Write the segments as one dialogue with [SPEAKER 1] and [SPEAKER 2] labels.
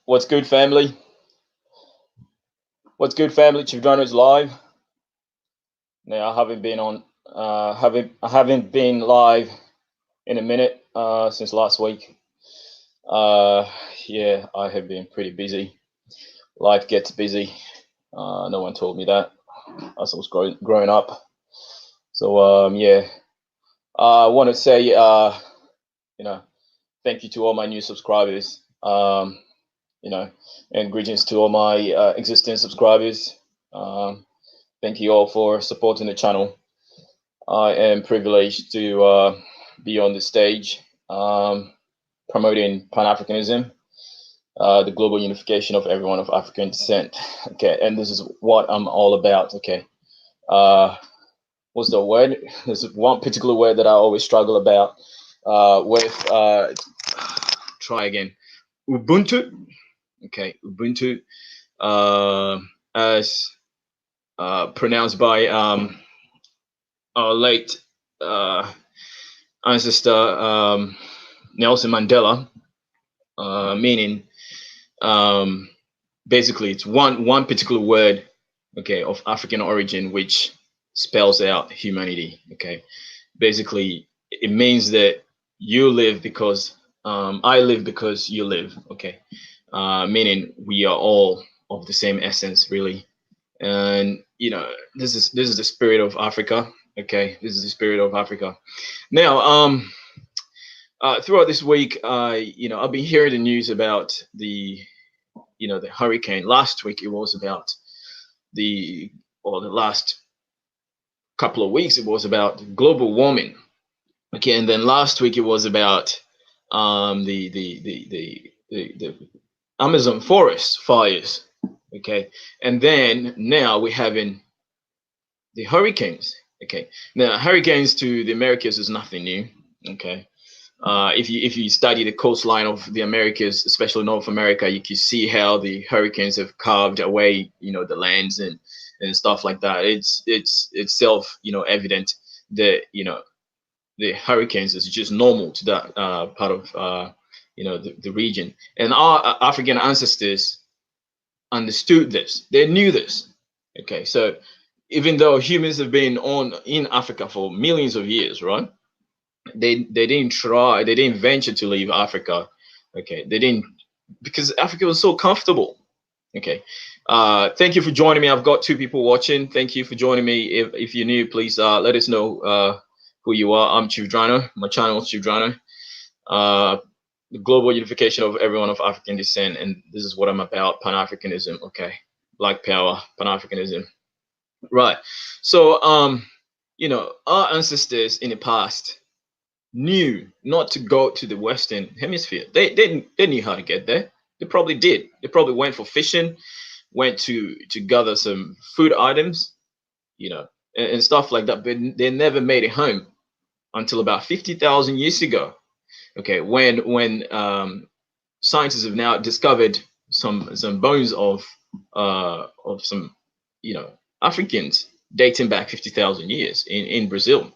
[SPEAKER 1] What's good, family? What's good, family? Chief Jono is live. Now, I haven't been on, I haven't been live in a minute since last week. Yeah, I have been pretty busy. Life gets busy. No one told me that as I was growing up. So yeah, I want to say thank you to all my new subscribers. And greetings to all my existing subscribers. Thank you all for supporting the channel. I am privileged to be on the stage promoting Pan-Africanism, the global unification of everyone of African descent. Okay, and this is what I'm all about. Okay, what's the word? There's one particular word that I always struggle about with. Try again. Ubuntu. Okay, Ubuntu, as pronounced by our late ancestor Nelson Mandela, meaning basically it's one particular word, okay, of African origin which spells out humanity. Okay, basically it means that you live because I live because you live. Okay, meaning we are all of the same essence, really. And this is the spirit of Africa. Okay, this is the spirit of Africa. Now, throughout this week, I've been hearing the news about the hurricane. Last week it was about the last couple of weeks it was about global warming. Okay, and then last week it was about the Amazon forest fires. Okay, and then now we're having the hurricanes. Okay, now hurricanes to the Americas is nothing new. Okay, if you study the coastline of the Americas, especially North America, you can see how the hurricanes have carved away, the lands and stuff like that. It's self evident that the hurricanes is just normal to that part of the region. And our African ancestors understood this. They knew this. Okay, so even though humans have been in Africa for millions of years, right? They didn't venture to leave Africa. Okay, they didn't, because Africa was so comfortable. Okay, thank you for joining me. I've got two people watching. Thank you for joining me. If you're new, please let us know who you are. I'm Chief Drano. My channel is Chief Drano. The global unification of everyone of African descent, and this is what I'm about: Pan-Africanism. Okay, Black Power, Pan-Africanism. Right. So, our ancestors in the past knew not to go to the Western Hemisphere. They knew how to get there. They probably did. They probably went for fishing, went to gather some food items, and stuff like that. But they never made it home until about 50,000 years ago. Okay, when scientists have now discovered some bones of some Africans dating back 50,000 years in Brazil.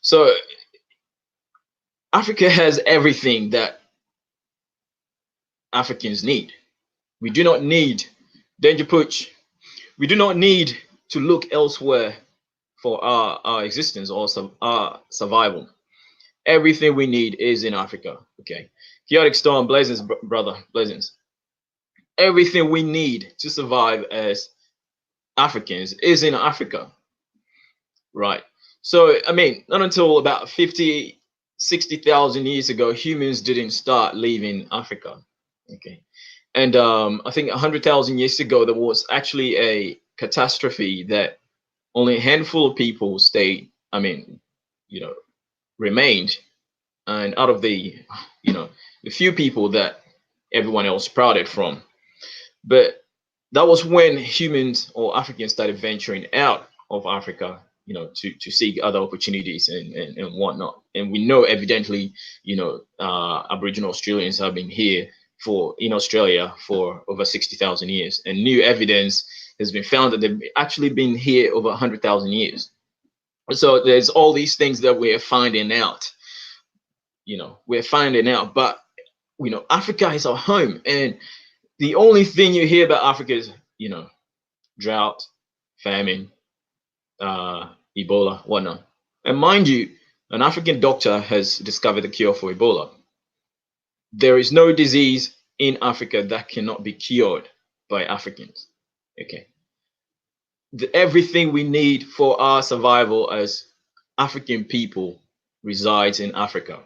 [SPEAKER 1] So Africa has everything that Africans need. We do not need danger pooch. We do not need to look elsewhere for our existence or our survival. Everything we need is in Africa. Okay, chaotic storm, blessings, brother, blessings. Everything we need to survive as Africans is in Africa, right? So I mean, not until about 50, 60,000 years ago, humans didn't start leaving Africa. Okay, and I think 100,000 years ago there was actually a catastrophe that only a handful of people stayed. I mean, remained, and out of the few people that everyone else sprouted from. But that was when humans or Africans started venturing out of Africa, to seek other opportunities and whatnot. And we know evidently, Aboriginal Australians have been here in Australia for over 60,000 years, and new evidence has been found that they've actually been here over 100,000 years. So there's all these things that we're finding out. We're finding out, but Africa is our home, and the only thing you hear about Africa is, drought, famine, Ebola, whatnot. And mind you, an African doctor has discovered the cure for Ebola. There is no disease in Africa that cannot be cured by Africans. Okay. Everything we need for our survival as African people resides in Africa.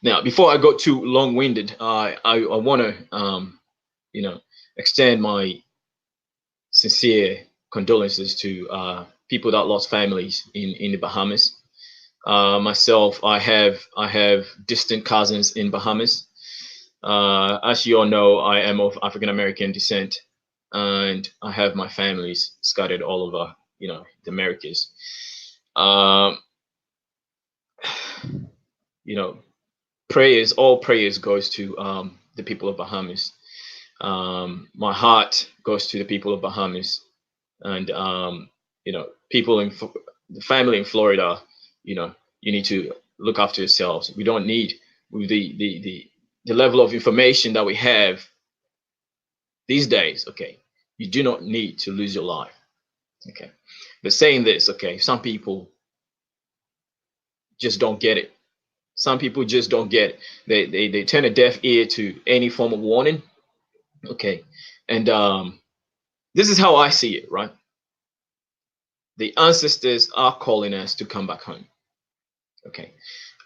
[SPEAKER 1] Now, before I go too long-winded, I want to extend my sincere condolences to people that lost families in the Bahamas. Myself, I have distant cousins in Bahamas. As you all know, I am of African American descent, and I have my families scattered all over, the Americas. All prayers goes to the people of Bahamas. My heart goes to the people of Bahamas, and people in the family in Florida. You need to look after yourselves. We don't need the level of information that we have these days. Okay, you do not need to lose your life. Okay, but saying this, okay, some people just don't get it. Some people just don't get it. They turn a deaf ear to any form of warning. Okay, and this is how I see it, right? The ancestors are calling us to come back home. Okay,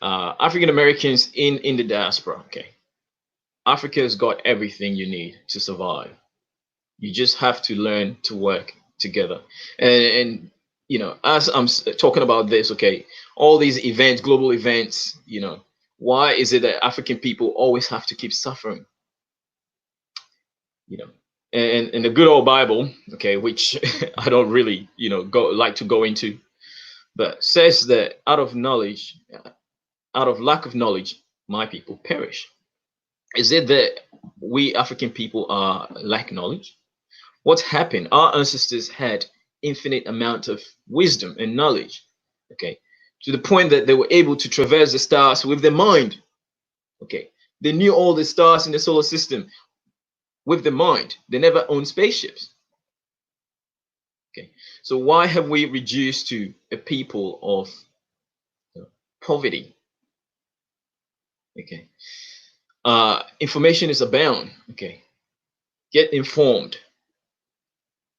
[SPEAKER 1] African Americans in the diaspora. Okay, Africa's got everything you need to survive. You just have to learn to work together. And as I'm talking about this, okay, all these events, global events, why is it that African people always have to keep suffering? And in the good old Bible, okay, which I don't really, like to go into, but says that out of lack of knowledge, my people perish. Is it that we African people are lack knowledge? What's happened? Our ancestors had infinite amount of wisdom and knowledge, okay, to the point that they were able to traverse the stars with their mind. Okay, they knew all the stars in the solar system with the mind. They never owned spaceships. Okay, so why have we reduced to a people of poverty? Okay, information is abound. Okay, get informed.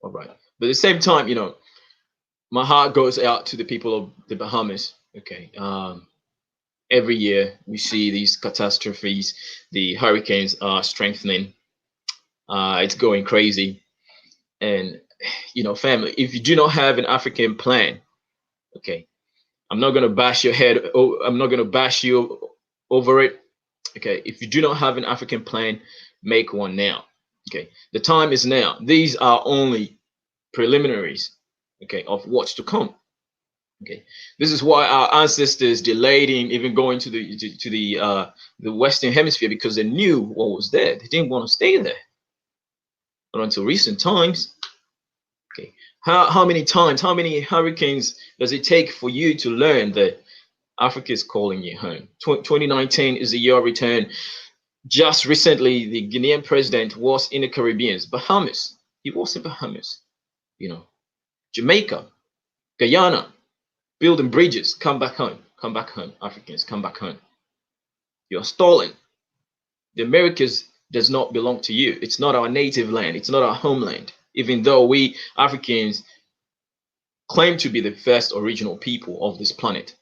[SPEAKER 1] All right, but at the same time, my heart goes out to the people of the Bahamas. Okay, every year we see these catastrophes. The hurricanes are strengthening. It's going crazy, and family, if you do not have an African plan, okay, I'm not going to bash your head. I'm not going to bash you over it. Okay, if you do not have an African plan, make one now. Okay, the time is now. These are only preliminaries, okay, of what's to come. Okay, this is why our ancestors delayed in even going to the Western Hemisphere, because they knew what was there. They didn't want to stay there. But until recent times, okay, how many times, how many hurricanes does it take for you to learn that Africa is calling you home? 2019 is the year of return. Just recently, the Guinean president was in the Caribbean, Bahamas. He was in Bahamas, Jamaica, Guyana, building bridges. Come back home. Come back home, Africans. Come back home. You're stalling. The Americas does not belong to you. It's not our native land. It's not our homeland. Even though we Africans claim to be the first original people of this planet,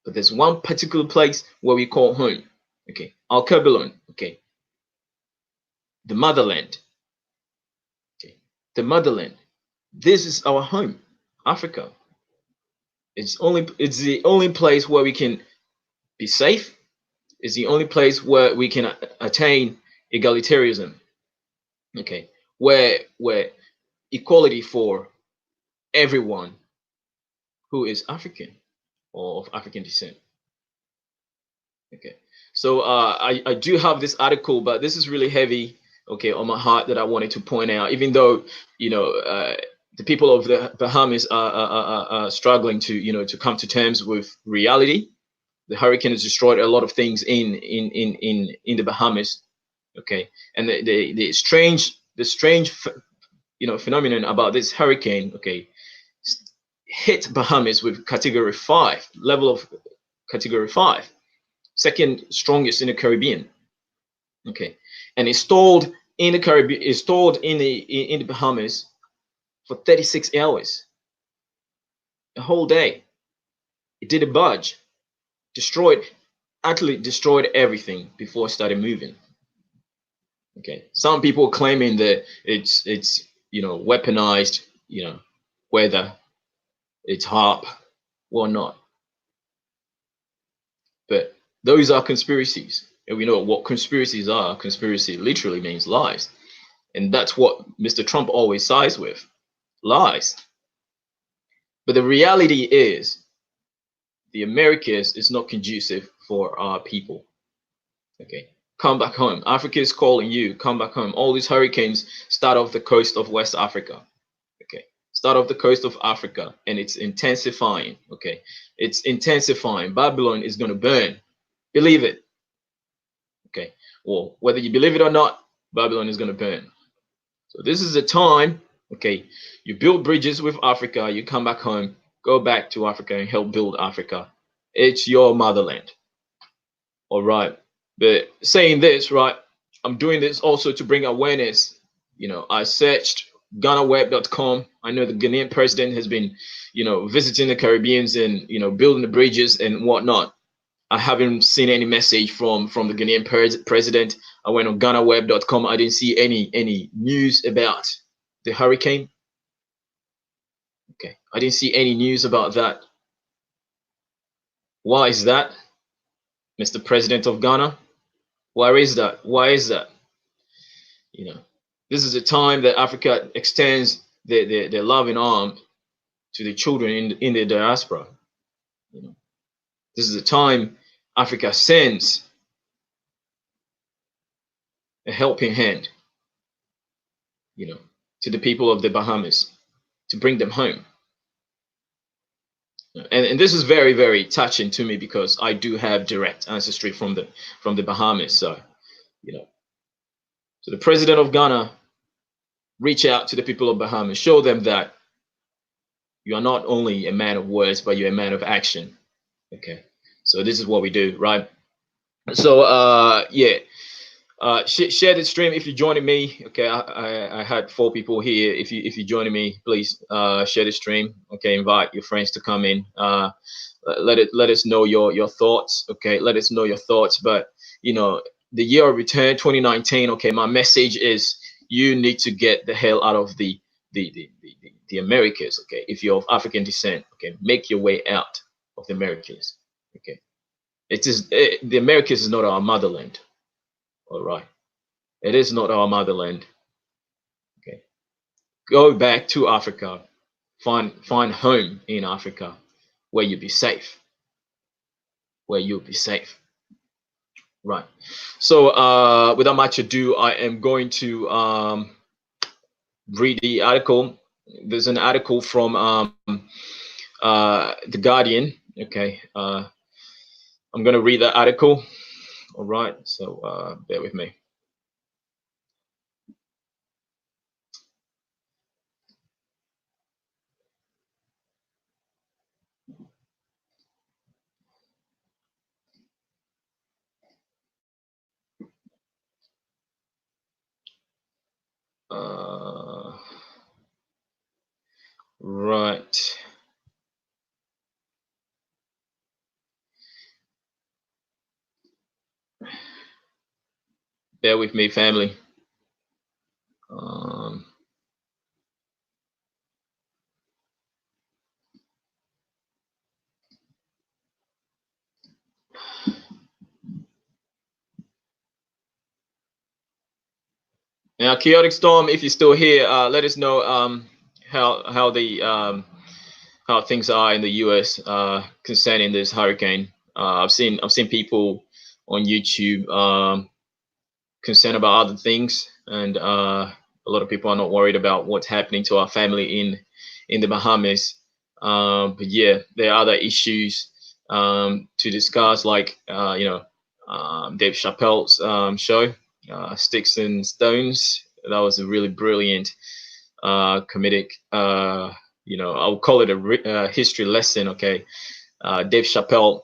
[SPEAKER 1] but there's one particular place where we call home. Okay, Alkebulan. Okay, the motherland. Okay, the motherland. This is our home, Africa. It's the only place where we can be safe. It's the only place where we can attain egalitarianism. Okay, where equality for everyone who is African or of African descent. Okay, so I do have this article, but this is really heavy, okay, on my heart, that I wanted to point out. Even though the people of the Bahamas are struggling to to come to terms with reality, The hurricane has destroyed a lot of things in the Bahamas. Okay, and the strange phenomenon about this hurricane, okay, hit Bahamas with category 5 level of category 5, second strongest in the Caribbean. Okay, and it stalled in the Caribbean, it stalled in the Bahamas for 36 hours, a whole day. It didn't budge, actually destroyed everything before it started moving. Okay, some people claiming that it's weaponized, weather, it's HARP, whatnot. But those are conspiracies, and we know what conspiracies are. Conspiracy literally means lies, and that's what Mr. Trump always sides with, lies. But the reality is, the Americas is not conducive for our people. Okay, come back home. Africa is calling you. Come back home. All these hurricanes start off the coast of West Africa. Okay, start off the coast of Africa, and it's intensifying. Okay, it's intensifying. Babylon is going to burn. Believe it. Okay, well, whether you believe it or not, Babylon is going to burn. So this is the time. Okay, you build bridges with Africa. You come back home. Go back to Africa and help build Africa. It's your motherland. All right. But saying this, right, I'm doing this also to bring awareness. I searched GhanaWeb.com. I know the Ghanaian president has been, visiting the Caribbeans and, building the bridges and whatnot. I haven't seen any message from the Ghanaian president. I went on GhanaWeb.com. I didn't see any news about the hurricane. Okay, I didn't see any news about that. Why is that, Mr. President of Ghana? Why is that? Why is that? This is a time that Africa extends their loving arm to the children in the diaspora. This is a time Africa sends a helping hand, to the people of the Bahamas to bring them home. And this is very, very touching to me because I do have direct ancestry from the Bahamas. So, so the president of Ghana, reach out to the people of Bahamas, show them that you are not only a man of words, but you're a man of action. Okay, so this is what we do, right? So share the stream if you're joining me. Okay, I had 4 people here. If you're joining me, please share the stream. Okay, invite your friends to come in. Let us know your thoughts. Okay, let us know your thoughts. But the year of return 2019. Okay, my message is you need to get the hell out of the Americas. Okay, if you're of African descent, okay, make your way out of the Americas. Okay, the Americas is not our motherland. All right, it is not our motherland. Okay, go back to Africa, find home in Africa, where you'll be safe. Where you'll be safe. Right. So without much ado, I am going to read the article. There's an article from The Guardian. Okay. I'm going to read that article. All right. So bear with me. Right. Bear with me, family. Now, Chaotic Storm, if you're still here, let us know how things are in the U.S. Concerning this hurricane. I've seen people on YouTube concerned about other things, and a lot of people are not worried about what's happening to our family in the Bahamas. But yeah, there are other issues to discuss, like Dave Chappelle's show, Sticks and Stones. That was a really brilliant comedic. I'll call it a history lesson. Okay, Dave Chappelle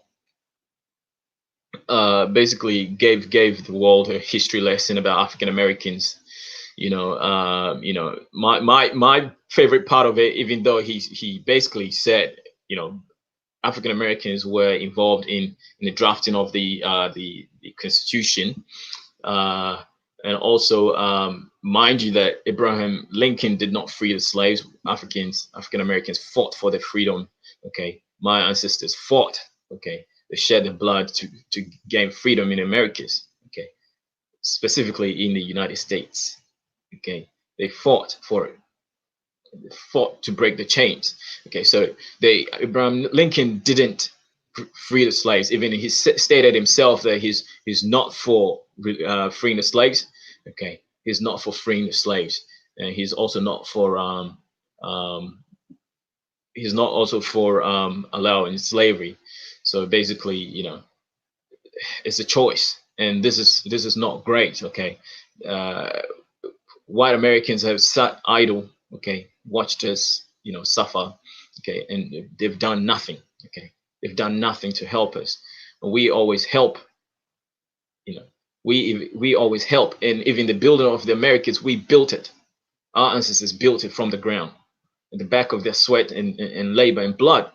[SPEAKER 1] basically gave the world a history lesson about African Americans. My favorite part of it, even though he basically said, African Americans were involved in the drafting of the Constitution, and also mind you that Abraham Lincoln did not free the slaves. African Americans fought for their freedom. Okay, my ancestors fought. Okay, they shed their blood to gain freedom in Americas. Okay, specifically in the United States. Okay, they fought for it. They fought to break the chains. Okay, so Abraham Lincoln didn't free the slaves. Even he stated himself that he's not for freeing the slaves. Okay, he's not for freeing the slaves, and he's also not for allowing slavery. So basically, it's a choice, and this is not great. Okay, white Americans have sat idle. Okay, watched us, suffer. Okay, and they've done nothing. Okay, they've done nothing to help us. We always help. We always help, and even the building of the Americas, we built it. Our ancestors built it from the ground, in the back of their sweat and labor and blood.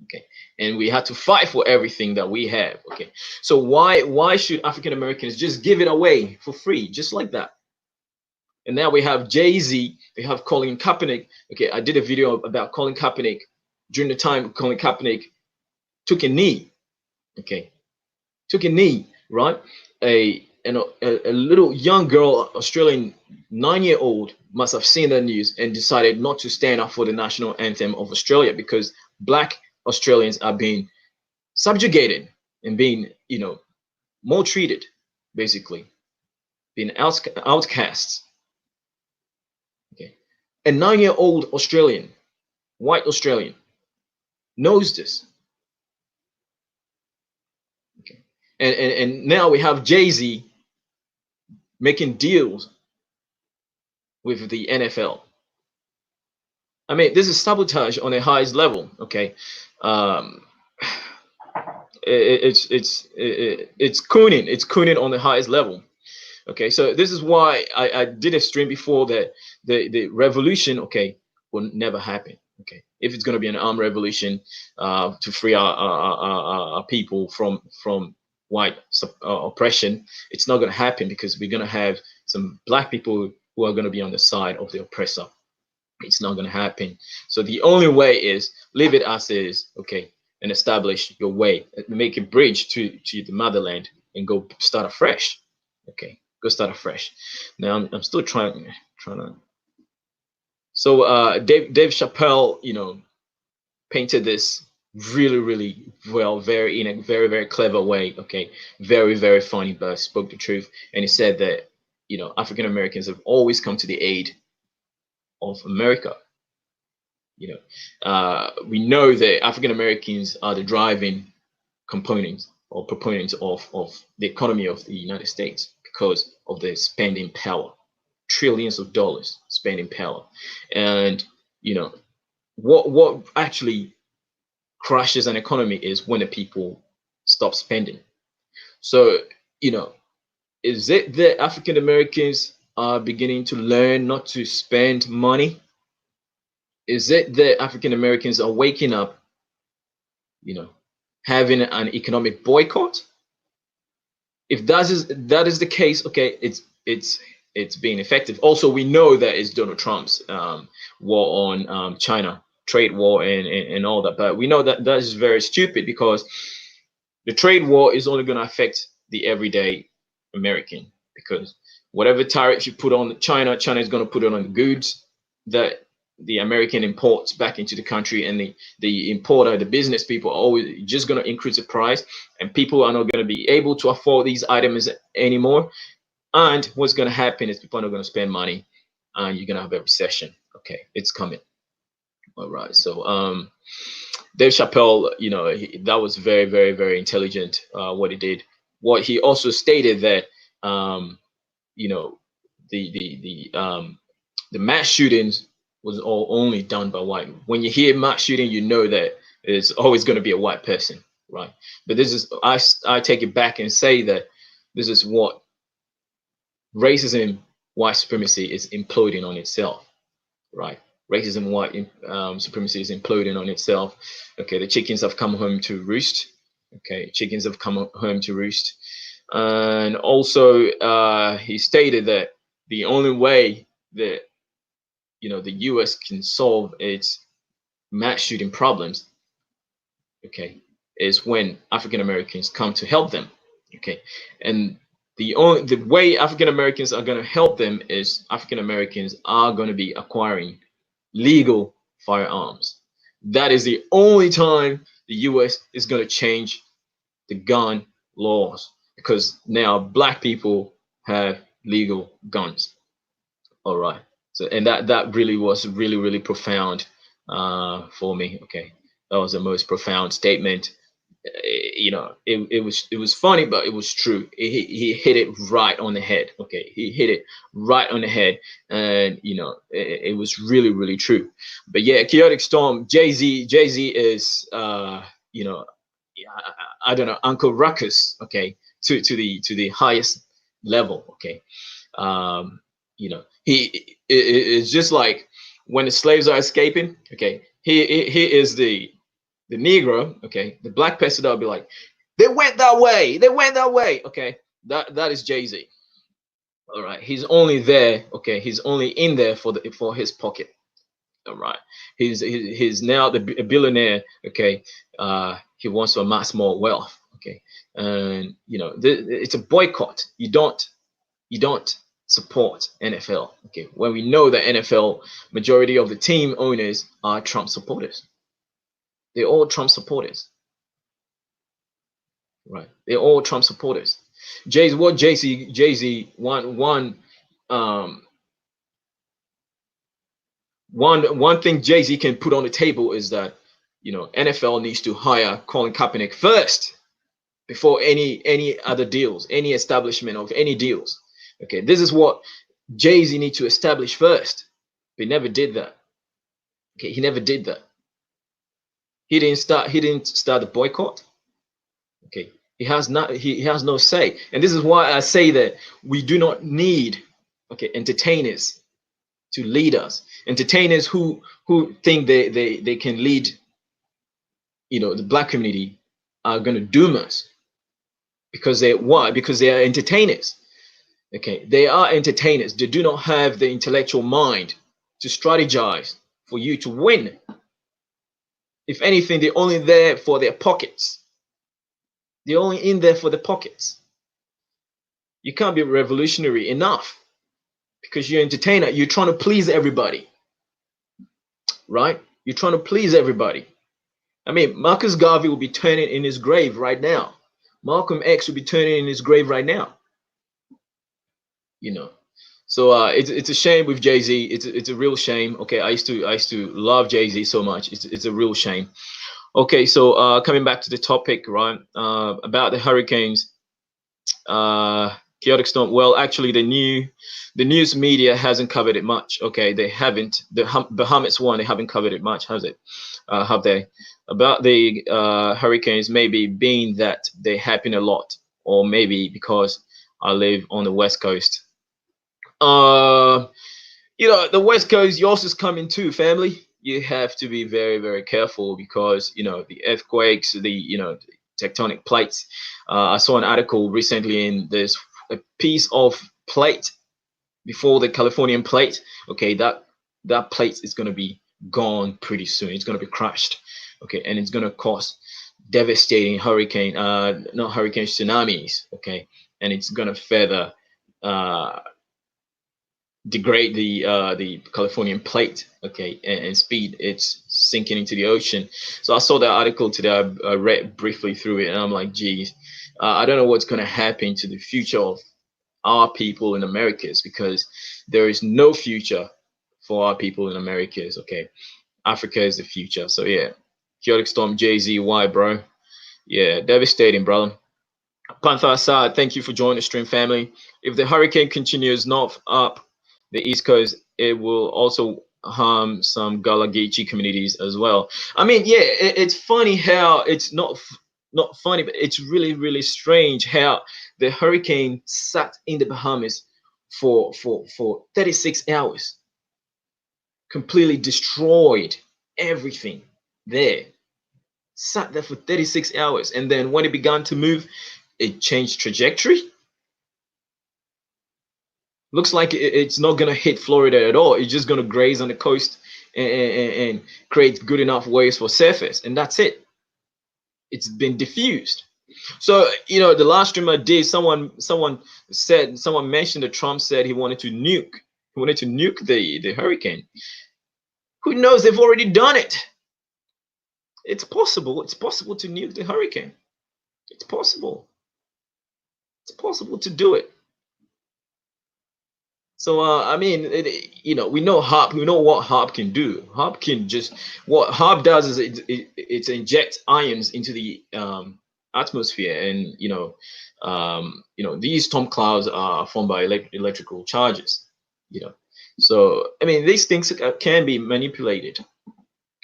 [SPEAKER 1] Okay, and we had to fight for everything that we have. Okay, so why should African Americans just give it away for free, just like that? And now we have Jay-Z, we have Colin Kaepernick. Okay, I did a video about Colin Kaepernick during the time Colin Kaepernick took a knee. Okay, took a knee, right? A little young girl, Australian 9-year-old, must have seen the news and decided not to stand up for the national anthem of Australia because Black Australians are being subjugated and being, maltreated, basically, being outcasts. Okay, a 9-year-old Australian, white Australian, knows this. Okay, and now we have Jay-Z making deals with the NFL. I mean, this is sabotage on the highest level. Okay, it's cooning. It's cooning on the highest level. Okay, so this is why I did a stream before that the revolution, okay, will never happen. Okay, if it's going to be an armed revolution to free our people from white oppression, it's not going to happen because we're going to have some Black people who are going to be on the side of the oppressor. It's not going to happen. So the only way is leave it as is, okay, and establish your way, make a bridge to the motherland, and go start afresh. Okay, go start afresh. Now I'm still trying to. So Dave Chappelle, painted this really well, in a very clever way. Okay, very funny, but spoke the truth, and he said that African Americans have always come to the aid of America. We know that African Americans are the driving components or proponents of the economy of the United States because of their spending power, trillions of dollars spending power. And what actually crashes an economy is when the people stop spending. So is it that African Americans are beginning to learn not to spend money? Is it that African Americans are waking up, having an economic boycott? If that is the case, okay, it's being effective. Also, we know that it's Donald Trump's war on China, trade war, and all that. But we know that is very stupid because the trade war is only going to affect the everyday American, because whatever tariffs you put on China is going to put it on the goods that the American imports back into the country, and the importer, the business people are always just going to increase the price, and people are not going to be able to afford these items anymore. And what's going to happen is people are not going to spend money, and you're going to have a recession. Okay, it's coming. All right. So Dave Chappelle, that was very, very, very intelligent. What he did. What he also stated that, you know, the mass shootings was all only done by white. When you hear mass shooting, you know that it's always going to be a white person, right? But this is I take it back and say that this is what racism, white supremacy is imploding on itself, right? Racism, white supremacy is imploding on itself. Okay, the chickens have come home to roost. Okay, chickens have come home to roost. And also, he stated that the only way that the U.S. can solve its mass shooting problems, okay, is when African Americans come to help them, okay, and the way African Americans are going to help them is African Americans are going to be acquiring legal firearms. That is the only time the U.S. is going to change the gun laws, because now black people have legal guns. All right. So, and that really was really, really profound for me. Okay, that was the most profound statement. It was funny, but it was true. He hit it right on the head. Okay, he hit it right on the head, and it was really, really true. But yeah, chaotic storm. Jay Z is I don't know, Uncle Ruckus. Okay, to the highest level. Okay, it's just like when the slaves are escaping. Okay, he is the Negro. Okay, the black person that'll be like, they went that way, they went that way. Okay, that is Jay Z. All right, he's only there. Okay, he's only in there for his pocket. All right, he's now a billionaire. Okay, he wants to amass more wealth. Okay, and it's a boycott. You don't support NFL. Okay, when we know that NFL majority of the team owners are Trump supporters. They're all Trump supporters, right? They're all Trump supporters. Jay Z um one thing Jay Z can put on the table is that NFL needs to hire Colin Kaepernick first before any other deals, any establishment of any deals. Okay, this is what Jay Z needs to establish first. But he never did that. Okay, he never did that. He didn't start the boycott. Okay, he has no say, and this is why I say that we do not need entertainers to lead us. Entertainers who think they can lead the black community are going to doom us, because they are entertainers. Okay, they are entertainers. They do not have the intellectual mind to strategize for you to win. If anything, they're only there for their pockets. They're only in there for the pockets. You can't be revolutionary enough because you're an entertainer. You're trying to please everybody, right? You're trying to please everybody. I mean, Marcus Garvey will be turning in his grave right now. Malcolm X will be turning in his grave right now. So it's a shame with Jay Z. It's a real shame. Okay, I used to love Jay Z so much. It's a real shame. Okay, so coming back to the topic, right? About the hurricanes, chaotic storm. Well, actually, the news media hasn't covered it much. Okay, they haven't. The Bahamas one, they haven't covered it much, has it? Have they? About the hurricanes, maybe being that they happen a lot, or maybe because I live on the West Coast. The West Coast, yours is coming too, family. You have to be very, very careful because the earthquakes, the tectonic plates. I saw an article recently in this a piece of plate before the Californian plate. Okay, that plate is going to be gone pretty soon. It's going to be crushed. Okay, and it's going to cause devastating not hurricanes, tsunamis. Okay, and it's going to further degrade the Californian plate. Okay, and speed it's sinking into the ocean. So I saw that article today. I read briefly through it, and I'm like, geez, I don't know what's going to happen to the future of our people in Americas, because there is no future for our people in Americas. Okay, Africa is the future. So yeah, Chaotic Storm JZY, bro. Yeah, devastating, brother. Panther Assad, thank you for joining the stream, family. If the hurricane continues north up the east coast, it will also harm some Gullah Geechee communities as well. I mean, yeah, it's funny how it's not funny, but it's really strange how the hurricane sat in the Bahamas for 36 hours, completely destroyed everything there. Sat there for 36 hours, and then when it began to move, it changed trajectory. Looks like it's not going to hit Florida at all. It's just going to graze on the coast and create good enough waves for surface, and that's it. It's been diffused. So, you know, the last stream I did, someone mentioned that Trump said he wanted to nuke the hurricane. Who knows? They've already done it. It's possible. It's possible to nuke the hurricane. It's possible. It's possible to do it. So I mean, you know, we know HARP. We know what HARP can do. HARP can just what HARP does is it injects ions into the atmosphere, and you know these storm clouds are formed by electrical charges. You know, so I mean these things can be manipulated.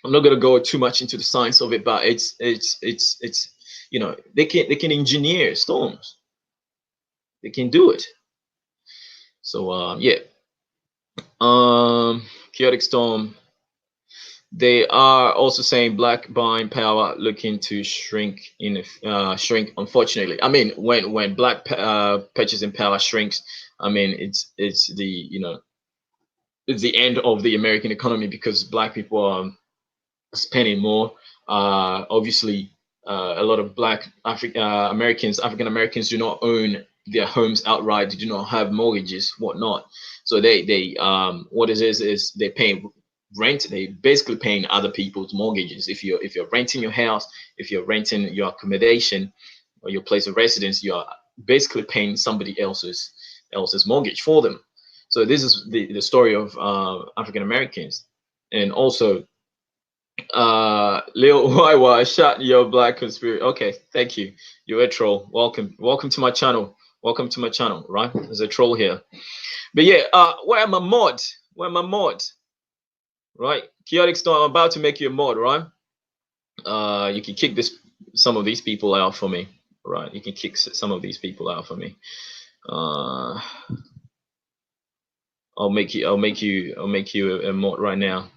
[SPEAKER 1] I'm not going to go too much into the science of it, but it's you know they can engineer storms. They can do it. So yeah, chaotic storm. They are also saying black buying power looking to shrink shrink. Unfortunately, I mean when black purchasing power shrinks, I mean it's the it's the end of the American economy because black people are spending more. Obviously, a lot of black African Americans do not own their homes outright. They do not have mortgages, whatnot. So they what it is they pay rent. They basically paying other people's mortgages. If you're renting your house, if you're renting your accommodation or your place of residence, you are basically paying somebody else's mortgage for them. So this is the story of African Americans. And also Leo why shot your black conspiracy. Okay, thank you. You're a troll. Welcome to my channel. Welcome to my channel, right? There's a troll here. But yeah, where am I mod? Where am I mod? Right? Chaotic Storm, I'm about to make you a mod, right? You can kick some of these people out for me. Right? You can kick some of these people out for me. I'll make you a mod right now.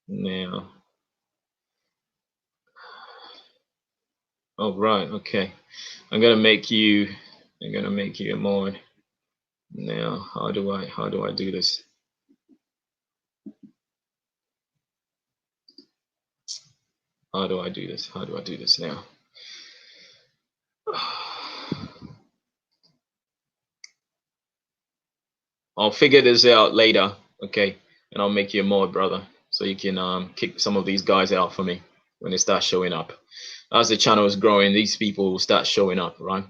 [SPEAKER 1] Now. Oh right, okay. I'm gonna make you a mod. Now, how do I do this? How do I do this? How do I do this now? I'll figure this out later, okay? And I'll make you a mod, brother, so you can kick some of these guys out for me when they start showing up. As the channel is growing, these people will start showing up, right?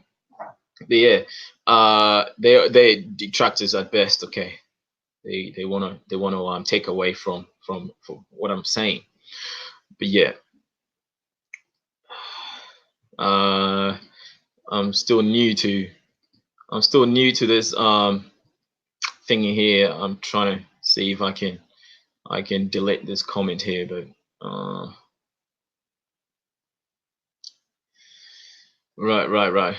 [SPEAKER 1] But yeah, they're detractors at best, okay? They wanna take away from what I'm saying. But yeah, I'm still new to this thingy here. I'm trying to see if I can delete this comment here, but right.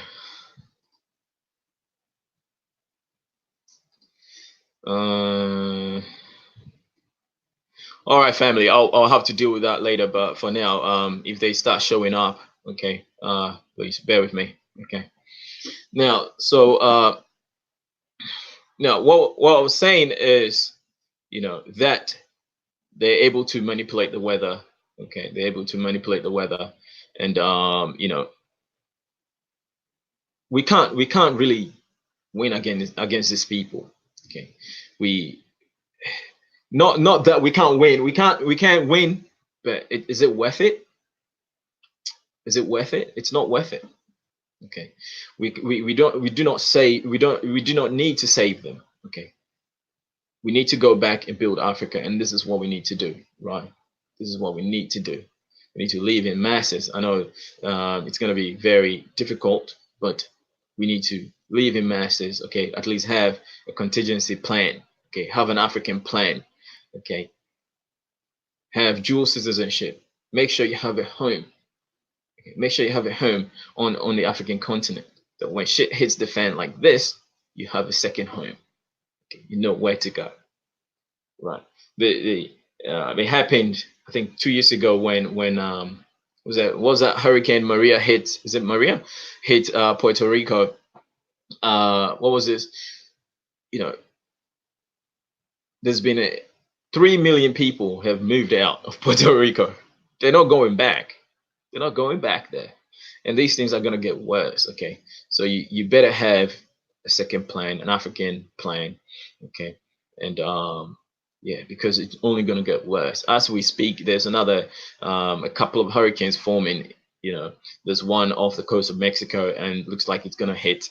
[SPEAKER 1] All right, family. I'll have to deal with that later. But for now, if they start showing up, okay, please bear with me. Okay. Now, so now what I was saying is, that they're able to manipulate the weather. Okay, they're able to manipulate the weather, and we can't really win against these people. Okay, we not that we can't win. We can't win, but is it worth it? Is it worth it? It's not worth it. Okay, we do not need to save them. Okay, we need to go back and build Africa, and this is what we need to do, right? This is what we need to do. We need to live in masses. I know it's going to be very difficult, but we need to live in masses. Okay, at least have a contingency plan. Okay, have an African plan. Okay, have dual citizenship. Make sure you have a home. Okay? Make sure you have a home on the African continent. That when shit hits the fan like this, you have a second home. Okay? You know where to go. Right. It happened, I think, 2 years ago when was that Hurricane Maria hit? Is it Maria hit Puerto Rico? What was this? You know, there's been 3 million people have moved out of Puerto Rico. They're not going back. They're not going back there, and these things are gonna get worse. Okay, so you better have a second plan, an African plan. Okay, and yeah, because it's only going to get worse as we speak. There's another a couple of hurricanes forming. You know, there's one off the coast of Mexico, and looks like it's going to hit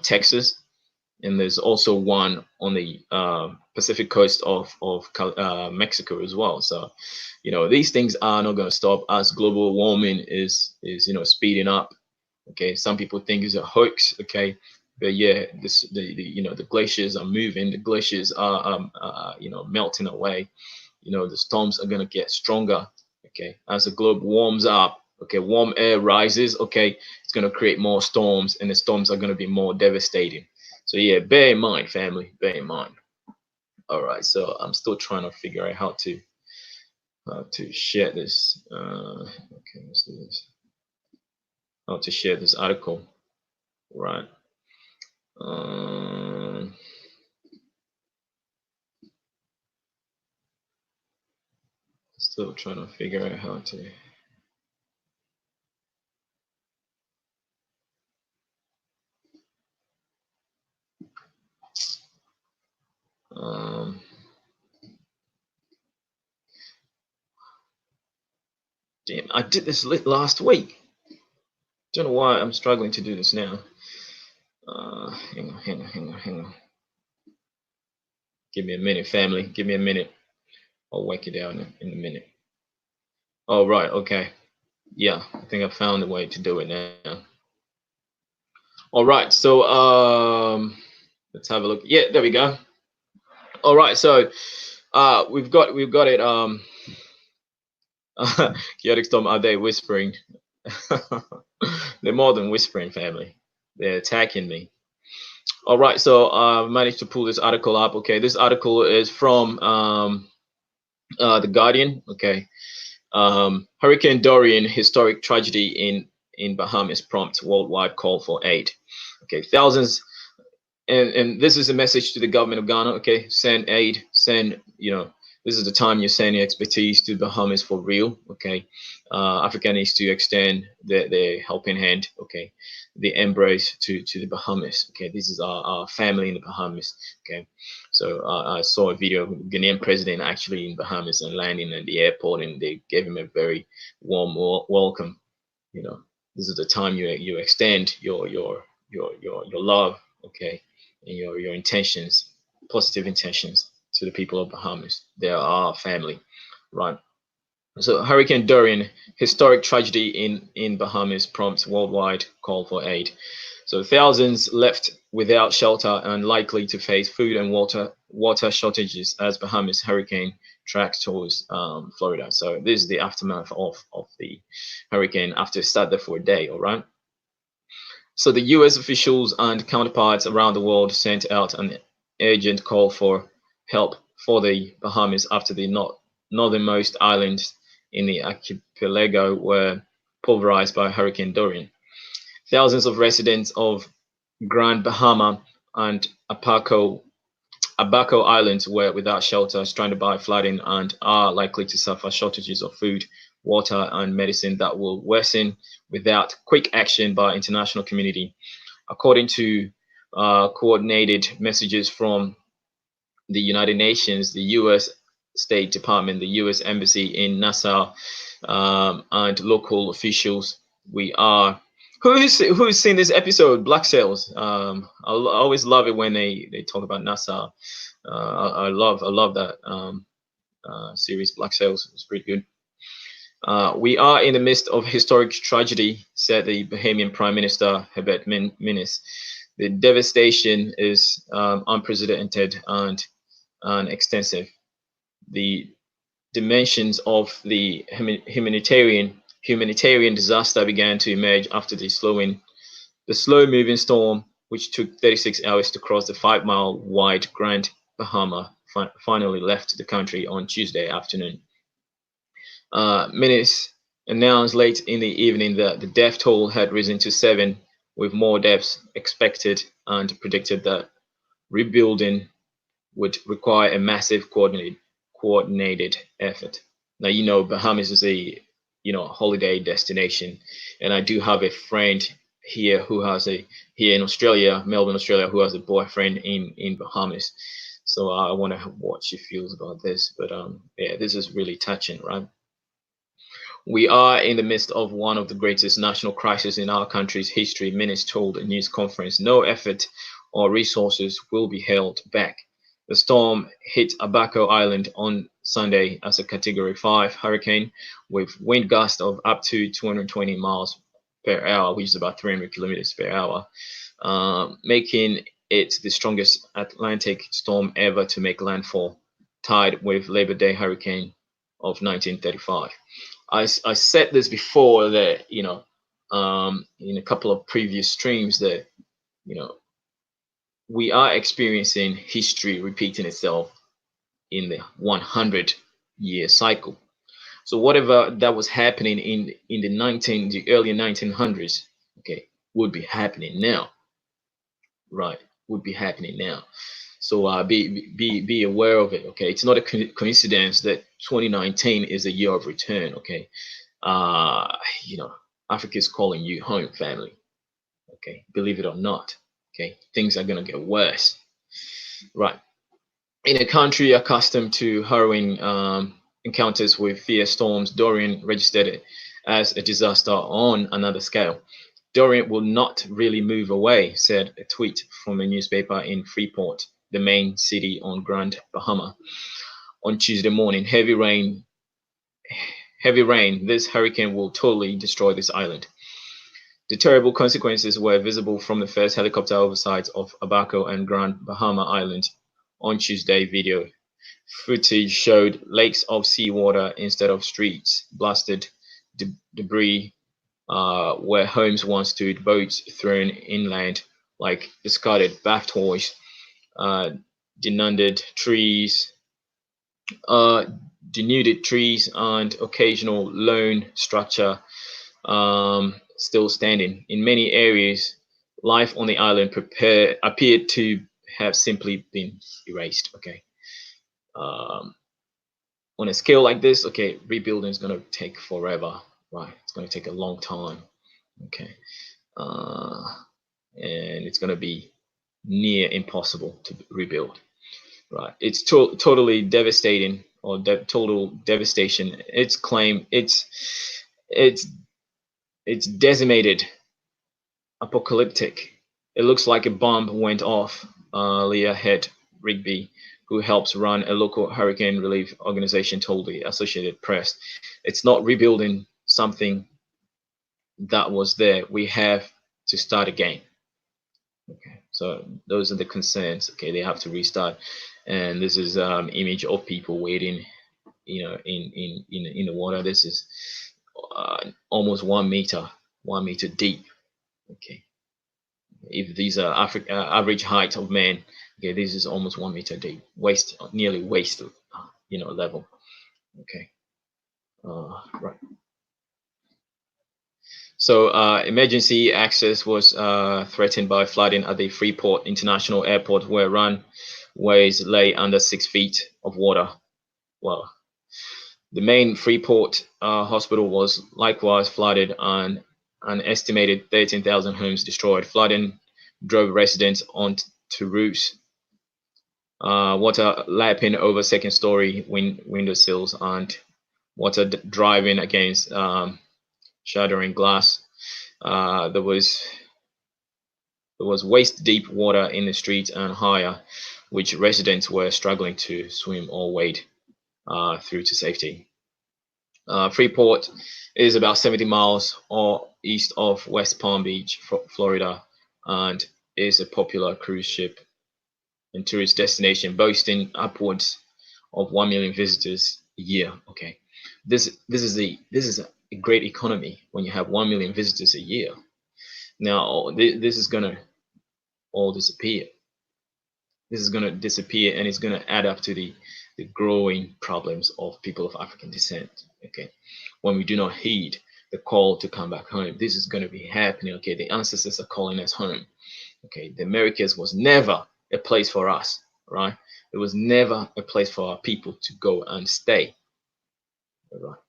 [SPEAKER 1] Texas. And there's also one on the Pacific coast of Mexico as well. So, you know, these things are not going to stop as global warming is speeding up. Okay, some people think it's a hoax. Okay, but yeah, the glaciers are moving. The glaciers are melting away. You know, the storms are going to get stronger. Okay, as the globe warms up. Okay, warm air rises. Okay, it's going to create more storms, and the storms are going to be more devastating. So yeah, bear in mind, family, bear in mind. All right, so I'm still trying to figure out how to share this. Okay, let's do this. How to share this article, right? Still trying to figure out how to. Damn, I did this last week. Don't know why I'm struggling to do this now. Hang on. Give me a minute, family. Give me a minute. I'll work it out in a minute. Oh, right. Okay. Yeah, I think I found a way to do it now. All right. So let's have a look. Yeah, there we go. All right. So we've got it. Chaotic Storm, are they whispering? They're more than whispering, family. They're attacking me. All right, so I managed to pull this article up. Okay, this article is from The Guardian. Okay, Hurricane Dorian, historic tragedy in Bahamas prompts worldwide call for aid. Okay, thousands, and this is a message to the government of Ghana. Okay, send aid, send, this is the time you're sending expertise to Bahamas for real. Okay, Africa needs to extend their helping hand. Okay, the embrace to the Bahamas. Okay, this is our family in the Bahamas. Okay, so I saw a video of Ghanaian president actually in Bahamas and landing at the airport, and they gave him a very warm welcome. You know, this is the time you extend your love. Okay, and your intentions, positive intentions to the people of Bahamas. They are our family, right? So Hurricane Dorian, historic tragedy in Bahamas prompts worldwide call for aid. So thousands left without shelter and likely to face food and water shortages as Bahamas hurricane tracks towards Florida. So this is the aftermath of the hurricane after it sat there for a day. All right. So the U.S. officials and counterparts around the world sent out an urgent call for help for the Bahamas after the northernmost islands in the archipelago were pulverized by Hurricane Dorian. Thousands of residents of Grand Bahama and Abaco Islands were without shelter, stranded by flooding, and are likely to suffer shortages of food, water, and medicine that will worsen without quick action by international community. According to coordinated messages from the United Nations, the U.S. State Department, the U.S. Embassy in Nassau, and local officials, we are Who's seen this episode, Black Sails? I always love it when they talk about NASA. I love that series, Black Sails. It's pretty good. We are in the midst of historic tragedy, said the Bahamian Prime Minister Herbert Minnis. The devastation is unprecedented and extensive. The dimensions of the humanitarian disaster began to emerge after the slow-moving storm, which took 36 hours to cross the 5-mile wide Grand Bahama, finally left the country on Tuesday afternoon. Minutes announced late in the evening that the death toll had risen to 7, with more deaths expected, and predicted that rebuilding would require a massive coordinated effort. Now, Bahamas is a holiday destination, and I do have a friend here here in Australia, Melbourne, Australia, who has a boyfriend in Bahamas. So I wonder what she feels about this. But yeah, this is really touching, right? We are in the midst of one of the greatest national crises in our country's history, Minnis told a news conference. No effort or resources will be held back. The storm hit Abaco Island on Sunday as a Category 5 hurricane with wind gusts of up to 220 miles per hour, which is about 300 kilometers per hour, making it the strongest Atlantic storm ever to make landfall, tied with Labor Day hurricane of 1935. I said this before that, in a couple of previous streams that, we are experiencing history repeating itself in the 100-year cycle. So whatever that was happening in the early 1900s, okay, would be happening now, right? Would be happening now. So be aware of it. Okay, it's not a coincidence that 2019 is a year of return. Okay, Africa is calling you home, family. Okay, believe it or not. Okay, things are gonna get worse. Right. In a country accustomed to harrowing encounters with fierce storms, Dorian registered it as a disaster on another scale. Dorian will not really move away, said a tweet from a newspaper in Freeport, the main city on Grand Bahama. On Tuesday morning, heavy rain. This hurricane will totally destroy this island. The terrible consequences were visible from the first helicopter oversight of Abaco and Grand Bahama Islands on Tuesday. Video footage showed lakes of seawater instead of streets, blasted debris where homes once stood, boats thrown inland like discarded bath toys, denuded trees, and occasional lone structure still standing. In many areas, life on the island appeared to have simply been erased. Okay. On a scale like this, okay, rebuilding is going to take forever, right? It's going to take a long time. Okay. And it's going to be near impossible to rebuild, right? It's totally devastating, or total devastation. It's claimed it's decimated, apocalyptic. It looks like a bomb went off. Leah Head Rigby, who helps run a local hurricane relief organization, told the Associated Press. It's not rebuilding something that was there. We have to start again. Okay, so those are the concerns. Okay, they have to restart, and this is image of people waiting, in the water. This is almost 1 meter, 1 meter deep. Okay, if these are average height of men, okay, this is almost 1 meter deep, nearly waist, level. Okay, right. So emergency access was threatened by flooding at the Freeport International Airport, where runways lay under 6 feet of water. Well, the main Freeport hospital was likewise flooded, and an estimated 13,000 homes destroyed. Flooding drove residents onto roofs, water lapping over second-story windowsills, and water driving against shattering glass. There was waist-deep water in the streets and higher, which residents were struggling to swim or wade through to safety. Freeport is about 70 miles or east of West Palm Beach, Florida, and is a popular cruise ship and tourist destination, boasting upwards of 1 million visitors a year. Okay, this is a great economy when you have 1 million visitors a year. Now this is gonna all disappear. This is gonna disappear, and it's gonna add up to the growing problems of people of African descent. Okay, when we do not heed the call to come back home, this is gonna be happening. Okay, the ancestors are calling us home. Okay, the Americas was never a place for us, right? It was never a place for our people to go and stay. Right.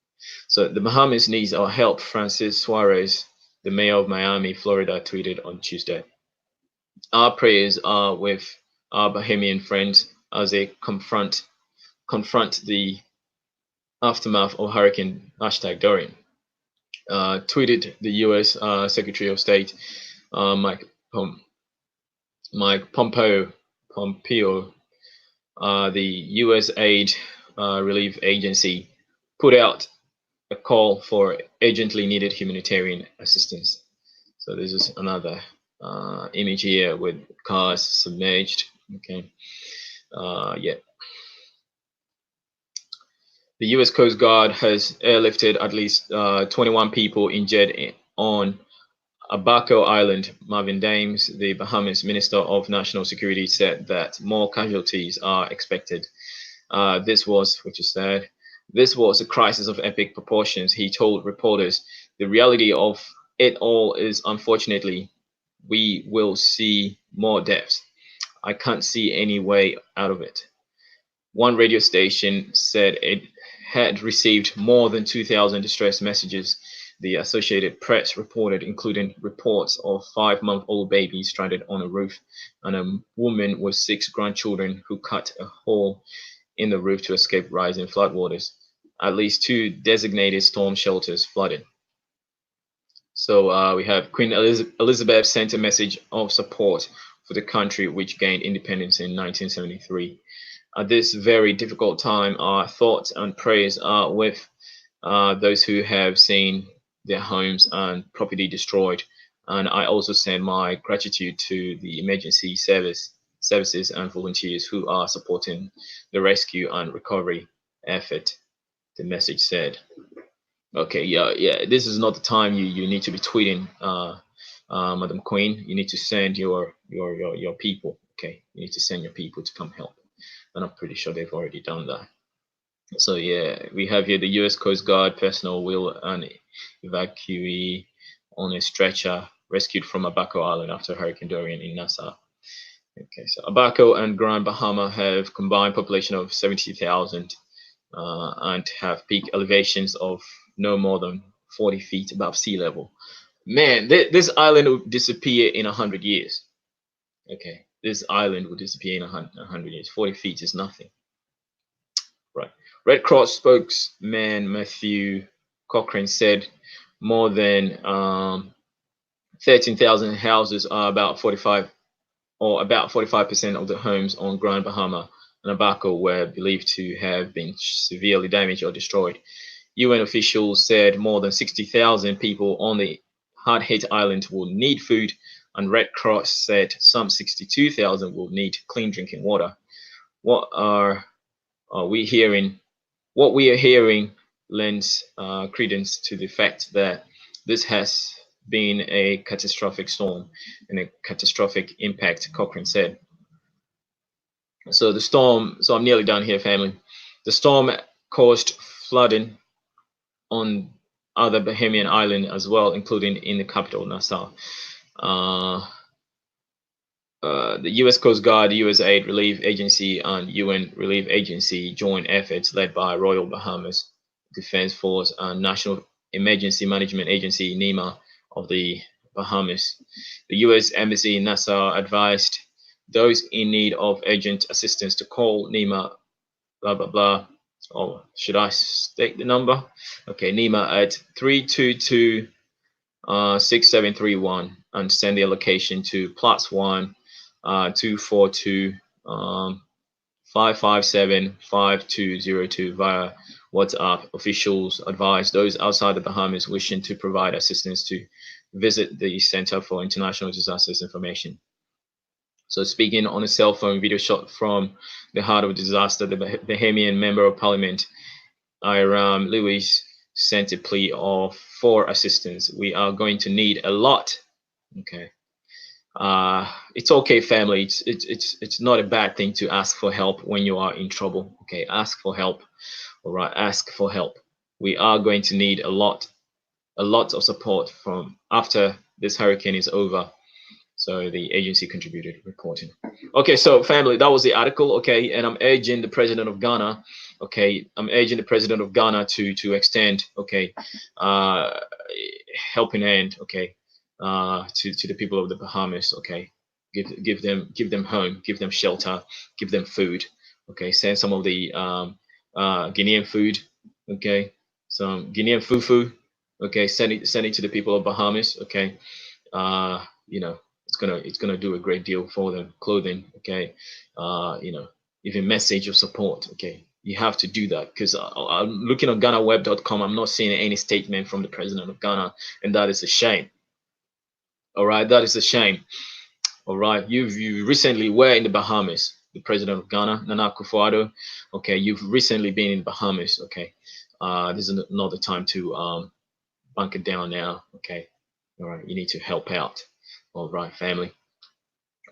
[SPEAKER 1] So the Bahamas needs our help, Francis Suarez, the mayor of Miami, Florida, tweeted on Tuesday. Our prayers are with our Bahamian friends as they confront the aftermath of Hurricane #Dorian. Tweeted the U.S. Secretary of State Mike Pompeo, the U.S. Aid Relief Agency, put out a call for urgently needed humanitarian assistance. So this is another image here with cars submerged. Okay, yeah. The U.S. Coast Guard has airlifted at least 21 people injured on Abaco Island. Marvin Dames, the Bahamas Minister of National Security, said that more casualties are expected. This was a crisis of epic proportions. He told reporters, the reality of it all is, unfortunately, we will see more deaths. I can't see any way out of it. One radio station said it had received more than 2,000 distress messages, the Associated Press reported, including reports of 5-month-old babies stranded on a roof and a woman with 6 grandchildren who cut a hole in the roof to escape rising floodwaters. At least 2 designated storm shelters flooded. So we have Queen Elizabeth sent a message of support for the country, which gained independence in 1973. At this very difficult time, our thoughts and prayers are with those who have seen their homes and property destroyed. And I also send my gratitude to the emergency services and volunteers who are supporting the rescue and recovery effort, the message said. Okay, yeah. This is not the time you need to be tweeting, Madam Queen. You need to send your people. Okay, you need to send your people to come help, and I'm pretty sure they've already done that. So yeah, we have here the U.S. Coast Guard personnel will an evacuee on a stretcher rescued from Abaco Island after Hurricane Dorian in Nassau. Okay, so Abaco and Grand Bahama have combined population of 70,000 and have peak elevations of no more than 40 feet above sea level. Man, this island will disappear in 100 years. Okay, this island will disappear in 100 years. 40 feet is nothing. Right. Red Cross spokesman Matthew Cochrane said more than 13,000 houses are about 45% of the homes on Grand Bahama and Abaco were believed to have been severely damaged or destroyed. UN officials said more than 60,000 people on the hard-hit island will need food, and Red Cross said some 62,000 will need clean drinking water. What we are hearing lends credence to the fact that this has been a catastrophic storm and a catastrophic impact, Cochrane said. So I'm nearly done here, family. The storm caused flooding on other Bahamian islands as well, including in the capital, Nassau. The U.S. Coast Guard, U.S. Aid Relief Agency, and UN Relief Agency joint efforts led by Royal Bahamas Defense Force and National Emergency Management Agency, NEMA, of the Bahamas. The U.S. Embassy in Nassau advised those in need of urgent assistance to call NEMA, blah, blah, blah. Oh, should I state the number? Okay, NEMA at 322 6731 and send the allocation to +1 242 557 5202 via WhatsApp. Officials advise those outside the Bahamas wishing to provide assistance to visit the Center for International Disasters Information. So speaking on a cell phone video shot from the heart of disaster, the Bahamian Member of Parliament, Iram Lewis, sent a plea for assistance. We are going to need a lot. Okay. It's okay, family. It's not a bad thing to ask for help when you are in trouble. Okay, ask for help. All right, ask for help. We are going to need a lot of support from after this hurricane is over. So the agency contributed reporting. Okay, so family, that was the article. Okay, and I'm urging the president of Ghana. Okay, I'm urging the president of Ghana to extend, okay, helping hand, okay, to the people of the Bahamas. Okay, give them home, give them shelter, give them food. Okay, send some of the Guinean food. Okay, some Guinean fufu. Okay, send it to the people of Bahamas. Okay, you know, it's gonna do a great deal for them. Clothing, okay, you know, even message of support. Okay, you have to do that because I'm looking on GhanaWeb.com. I'm not seeing any statement from the president of Ghana, and that is a shame. All right, that is a shame. All right, you recently were in the Bahamas. The president of Ghana, Nana Akufo-Addo. Okay, you've recently been in Bahamas. Okay, this is not the time to bank it down now. Okay, all right, you need to help out. All right, family.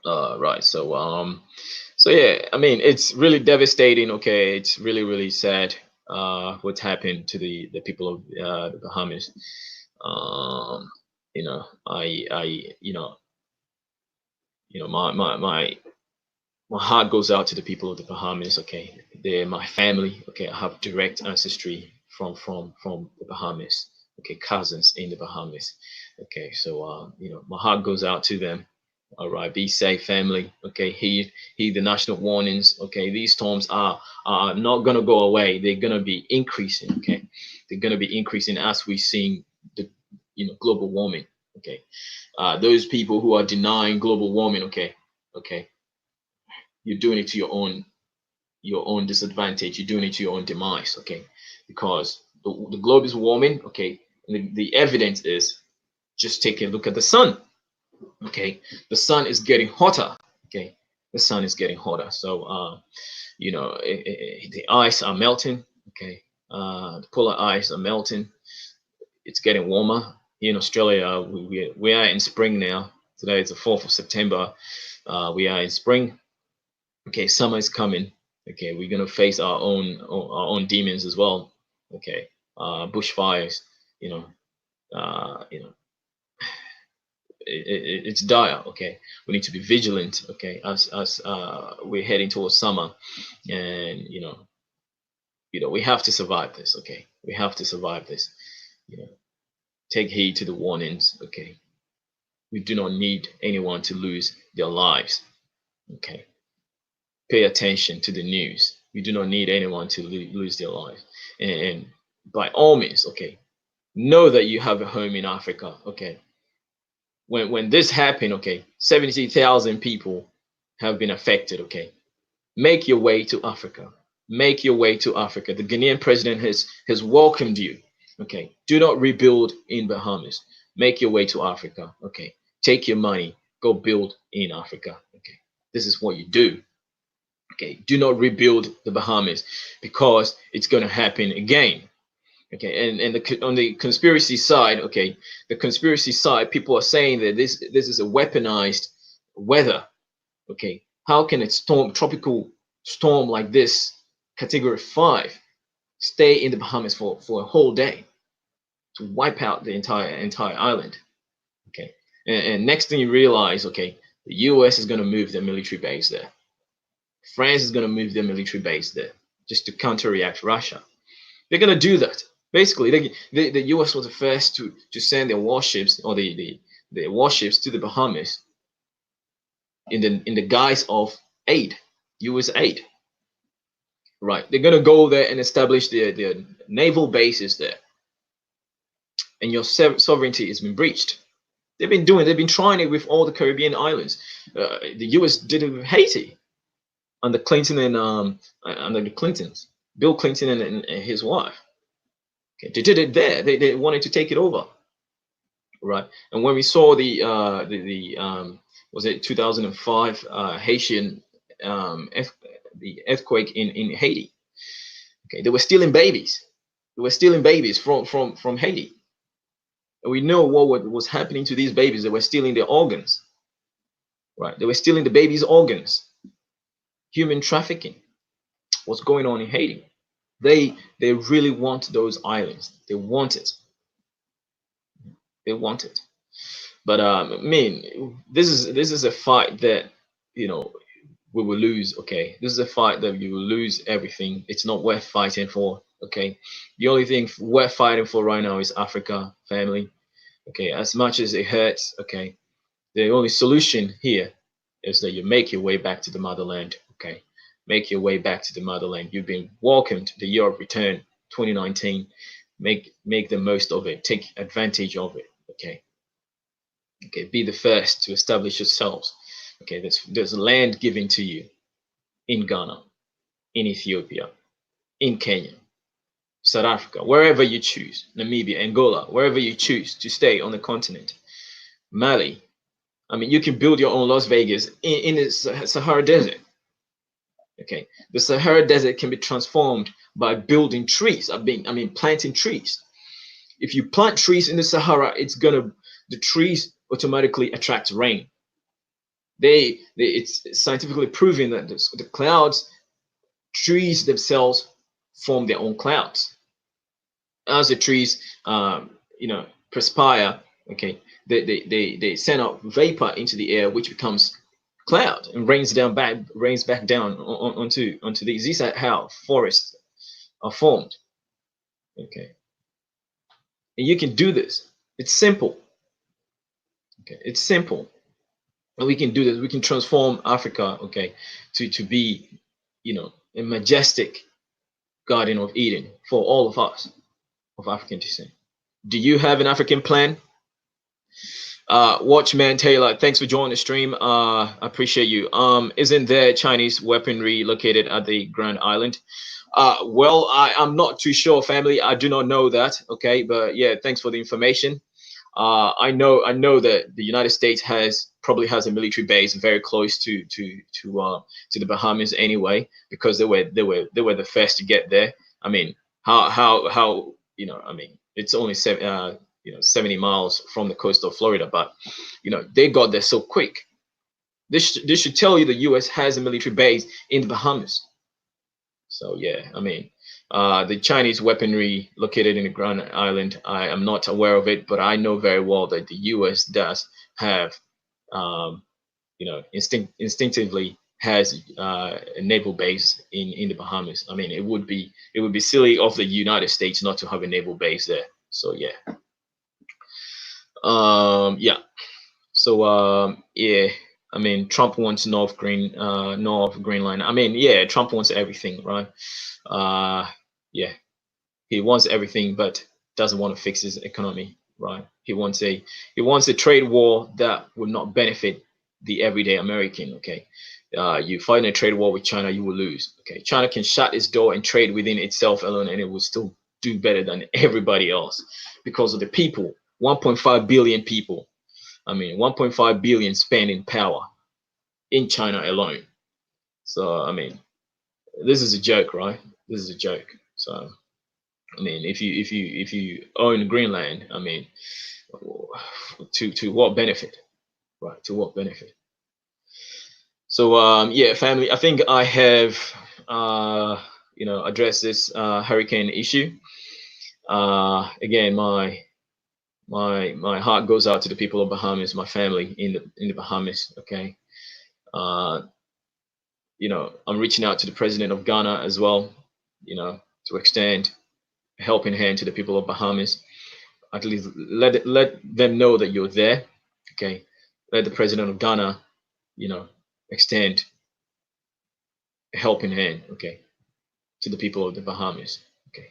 [SPEAKER 1] Right. So yeah, I mean, it's really devastating. Okay, it's really sad. What's happened to the people of the Bahamas. You know, my heart goes out to the people of the Bahamas. Okay, they're my family. Okay, I have direct ancestry from the Bahamas. Okay, cousins in the Bahamas. Okay, so my heart goes out to them. All right, be safe, family. Okay, heed the national warnings. Okay, these storms are not gonna go away. They're gonna be increasing. Okay, they're gonna be increasing as we see the global warming. Okay, those people who are denying global warming. Okay, you're doing it to your own disadvantage. You're doing it to your own demise. Okay, because the globe is warming. Okay, and the evidence is just take a look at the sun. Okay, the sun is getting hotter. Okay, the sun is getting hotter. So the ice are melting. Okay, the polar ice are melting. It's getting warmer here in Australia. We are in spring now. Today is the 4th of September. We are in spring. Okay, summer is coming. Okay, we're gonna face our own demons as well. Okay, bushfires. It's dire. Okay, we need to be vigilant. Okay, as we're heading towards summer, and we have to survive this. Okay, we have to survive this. Take heed to the warnings. Okay, we do not need anyone to lose their lives. Okay, pay attention to the news. We do not need anyone to lose their lives, and by all means, okay, know that you have a home in Africa. Okay, when this happened, okay, 70,000 people have been affected. Okay, make your way to Africa. Make your way to Africa. The Ghanaian president has welcomed you. Okay, do not rebuild in Bahamas. Make your way to Africa. Okay, take your money, go build in Africa. Okay, this is what you do. Okay, do not rebuild the Bahamas because it's going to happen again. Okay, and on the conspiracy side, okay, the conspiracy side, people are saying that this is a weaponized weather. Okay, how can a tropical storm like this, category 5, stay in the Bahamas for a whole day to wipe out the entire island? Okay, and next thing you realize, okay, the US is going to move their military base there. France is going to move their military base there just to counteract Russia. They're going to do that. Basically, the US was the first to send their warships or the warships to the Bahamas in the guise of aid, US aid. Right, they're going to go there and establish their naval bases there. and your sovereignty has been breached. They've been trying it with all the Caribbean islands. The U.S. did it with Haiti under Clinton and under the Clintons, Bill Clinton and his wife. Okay, they did it there. They wanted to take it over, right? And when we saw was it 2005 Haitian the earthquake in Haiti? Okay, they were stealing babies. They were stealing babies from Haiti. And we know what was happening to these babies. They were stealing their organs, right? They were stealing the babies' organs. Human trafficking. What's going on in Haiti? They really want those islands. They want it. They want it. But I mean, this is a fight that we will lose. Okay, this is a fight that you will lose everything. It's not worth fighting for. Okay, the only thing worth fighting for right now is Africa, family. Okay, as much as it hurts. Okay, the only solution here is that you make your way back to the motherland. Okay, make your way back to the motherland. You've been welcomed. The year of return, 2019. Make the most of it. Take advantage of it. Okay. Okay, be the first to establish yourselves. Okay, there's land given to you in Ghana, in Ethiopia, in Kenya, South Africa, wherever you choose, Namibia, Angola, wherever you choose to stay on the continent, Mali. I mean, you can build your own Las Vegas in the Sahara Desert. Okay, the Sahara Desert can be transformed by building trees. I mean, planting trees. If you plant trees in the Sahara, the trees automatically attract rain. It's scientifically proven that the clouds, trees themselves form their own clouds. As the trees, perspire, okay, they send out vapor into the air, which becomes cloud and rains back down onto these. These are how forests are formed. Okay, and you can do this. It's simple. Okay, it's simple. And we can do this. We can transform Africa, okay, to be, a majestic Garden of Eden for all of us of African descent. Do you have an African plan? Watchman Taylor, thanks for joining the stream. I appreciate you. Isn't there Chinese weaponry located at the Grand Island? Well, I'm not too sure, family. I do not know that. Okay, but yeah, thanks for the information. I know that the United States probably has a military base very close to the Bahamas anyway, because they were the first to get there. I mean, how I mean, it's only 70 miles from the coast of Florida, but they got there so quick. This should tell you the U.S. has a military base in the Bahamas. So yeah, I mean, the Chinese weaponry located in the Grand Island, I am not aware of it, but I know very well that the U.S. does have, instinctively has a naval base in the Bahamas. I mean, it would be silly of the United States not to have a naval base there. So yeah. Yeah. So yeah. I mean, Trump wants North Greenland. I mean, yeah, Trump wants everything, right? Yeah, he wants everything, but doesn't want to fix his economy, right? He wants a trade war that would not benefit the everyday American. Okay, you fight in a trade war with China, you will lose. Okay, China can shut its door and trade within itself alone, and it will still do better than everybody else because of the people. 1.5 billion people. I mean, 1.5 billion spending power in China alone. So I mean, this is a joke, right? This is a joke. So I mean, if you own Greenland, I mean, to what benefit, right? To what benefit? So yeah, family. I think I have addressed this hurricane issue. Again, my heart goes out to the people of Bahamas, my family in the Bahamas. Okay. I'm reaching out to the president of Ghana as well, to extend a helping hand to the people of Bahamas. At least let them know that you're there. Okay. Let the president of Ghana, extend a helping hand, okay, to the people of the Bahamas. Okay.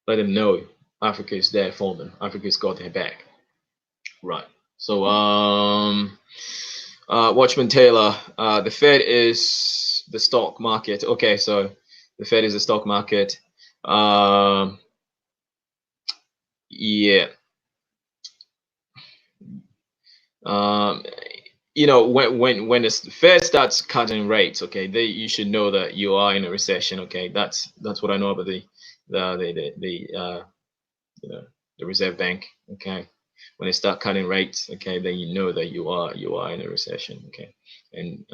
[SPEAKER 1] Let them know Africa is there for them. Africa's got their back. Right. So Watchman Taylor, the Fed is the stock market. Okay, so the Fed is the stock market. Um, yeah. Um, when the Fed starts cutting rates, okay, you should know that you are in a recession. Okay, that's what I know about the you know the Reserve Bank. Okay, when they start cutting rates, okay, then you know that you are in a recession. Okay, and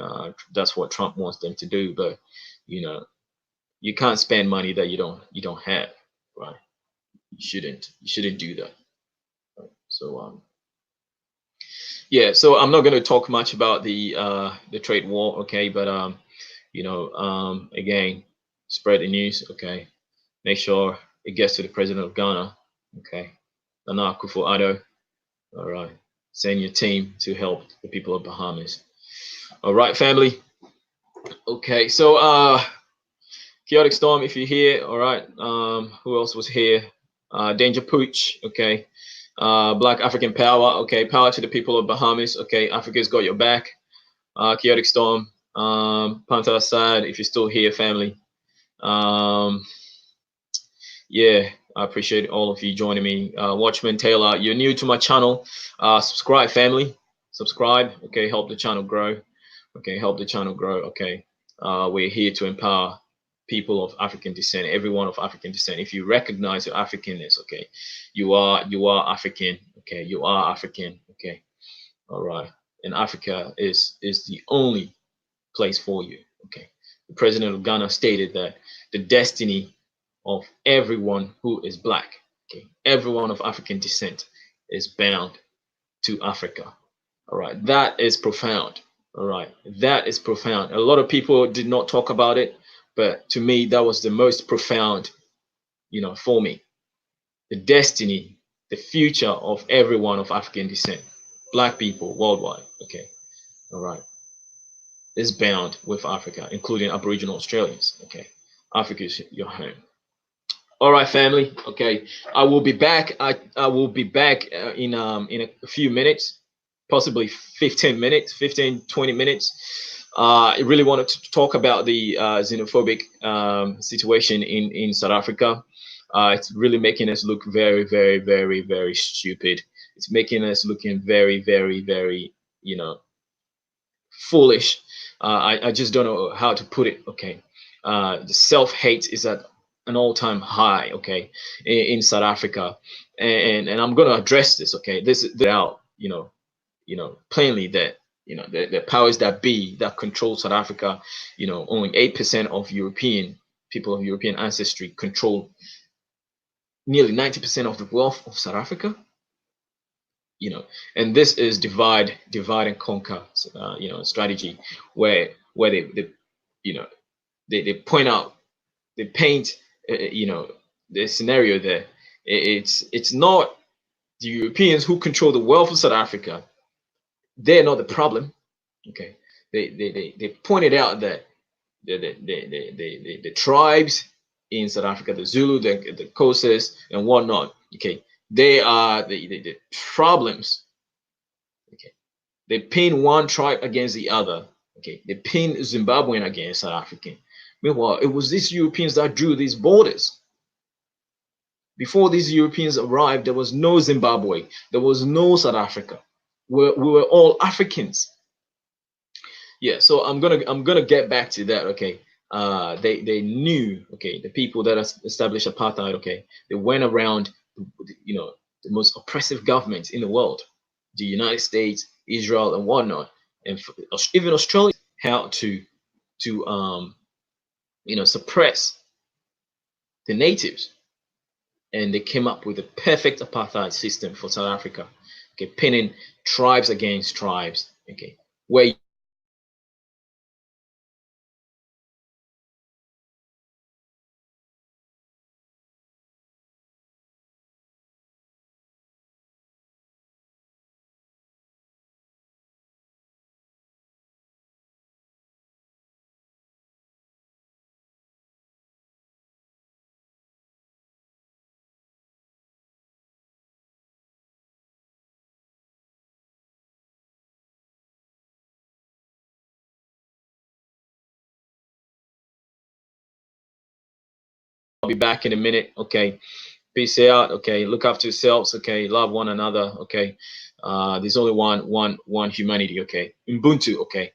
[SPEAKER 1] that's what Trump wants them to do. But you know, you can't spend money that you don't have, right? You shouldn't do that. Right? So yeah, so I'm not going to talk much about the trade war, okay? But again, spread the news, okay? Make sure it gets to the president of Ghana, okay? Nana Akufo-Addo, all right. Send your team to help the people of Bahamas. All right, family. Okay, so Chaotic Storm, if you're here, all right. Who else was here? Danger Pooch, okay. Black African Power, okay. Power to the people of Bahamas, okay. Africa's got your back. Chaotic Storm, Panther Side, if you're still here, family. Um, yeah, I appreciate all of you joining me. Watchman Taylor, you're new to my channel. Subscribe, family. Subscribe, okay. Help the channel grow. Okay, help the channel grow. Okay, we're here to empower people of African descent, everyone of African descent. If you recognize your Africanness, okay, you are African. Okay, you are African. Okay, all right. And Africa is the only place for you. Okay. The president of Ghana stated that the destiny of everyone who is black, okay, everyone of African descent is bound to Africa. All right. That is profound. All right. That is profound. A lot of people did not talk about it, but to me, that was the most profound, for me. The destiny, the future of everyone of African descent, black people worldwide. Okay. All right. Is bound with Africa, including Aboriginal Australians. Okay, Africa is your home. All right, family. Okay, I will be back. I will be back in a few minutes, possibly 15 minutes, 15 20 minutes. I really wanted to talk about the xenophobic situation in South Africa. It's really making us look very, very, very, very stupid. It's making us looking very, very, very, foolish. I just don't know how to put it. Okay, the self-hate is at an all-time high. Okay, in South Africa, and I'm going to address this. Okay, this is out. Plainly that the powers that be that control South Africa. Only 8% of European people of European ancestry control nearly 90% of the wealth of South Africa. And this is divide and conquer strategy where you know they point out, they paint the scenario there. It's not the Europeans who control the wealth of South Africa. They're not the problem. Okay, they pointed out that the tribes in South Africa, the Zulu, the Xhosas, and whatnot. Okay, they are the problems. Okay, they pin one tribe against the other. Okay, they pin Zimbabwean against South African. Meanwhile, it was these Europeans that drew these borders. Before these Europeans arrived, there was no Zimbabwe, there was no South Africa. We were all Africans. Yeah, so I'm gonna get back to that. Okay, they knew. Okay, the people that established apartheid. Okay, they went around, the most oppressive governments in the world, the United States, Israel, and whatnot, and even Australia, how to suppress the natives, and they came up with a perfect apartheid system for South Africa. Okay, pinning tribes against tribes. Okay, where be back in a minute. Okay. Peace out. Okay. Look after yourselves. Okay. Love one another. Okay. There's only one humanity. Okay. Ubuntu. Okay.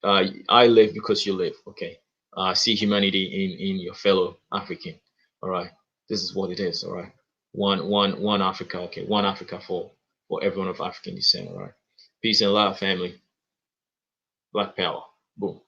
[SPEAKER 1] I live because you live. Okay. See humanity in your fellow African. All right. This is what it is. All right. One Africa. Okay. One Africa for everyone of African descent. All right. Peace and love, family. Black power. Boom.